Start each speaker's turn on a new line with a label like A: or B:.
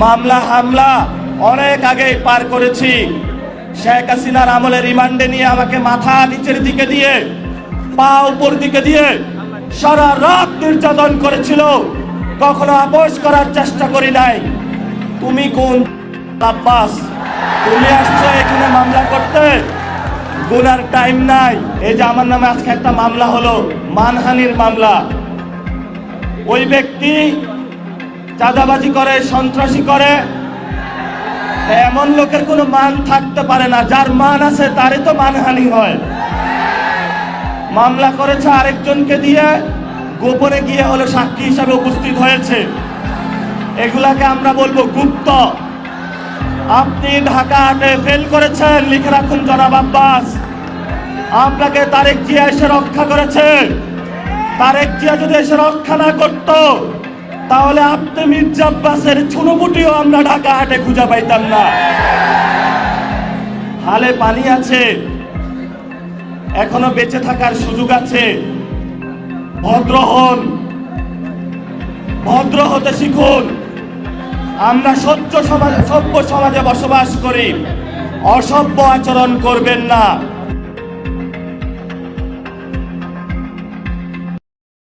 A: মামলা হামলা অনেক আগেই পার করেছি। শেখ হাসিনার আমলে রিমান্ডে নিয়ে আমাকে মাথা নিচের দিকে দিয়ে পা উপর দিকে দিয়ে সারা রাত নির্যাতন করেছিল, কখনো আপোষ করার চেষ্টা করি নাই। তুমি কোন আব্বাস? তুমি আসছো এখানে মামলা করতে, গুনার টাইম নাই। এই যে আমার নামে আজকে একটা মামলা হলো, মানহানির মামলা। ওই ব্যক্তি চাঁদাবাজি করে, সন্ত্রাসী করে, এমন লোকের কোনো মান থাকতে পারে না। যার মান আছে তারই তো মানহানি হয়। মামলা করেছে আরেকজনকে দিয়ে, গোপনে গিয়ে হলো সাক্ষী হিসাবে উপস্থিত হয়েছে। এগুলাকে আমরা বলবো গুপ্ত। আপনি ঢাকা হাটে ফেল করেছেন, লিখে রাখুন জনাব আব্বাস। আপনাকে তারেক জিয়া এসে রক্ষা করেছে। তারেক জিয়া যদি এসে রক্ষা না করত, তাহলে আপনি মির্জা আব্বাসের ছুনোপুটিও আমরা ঢাকা হাটে খুঁজে পাইতাম না। হালে পানি আছে, এখনো বেঁচে থাকার সুযোগ আছে। ভদ্র হন, ভদ্র হতে শিখুন। আমরা সভ্য সমাজে বসবাস করি, অসভ্য আচরণ করবেন না।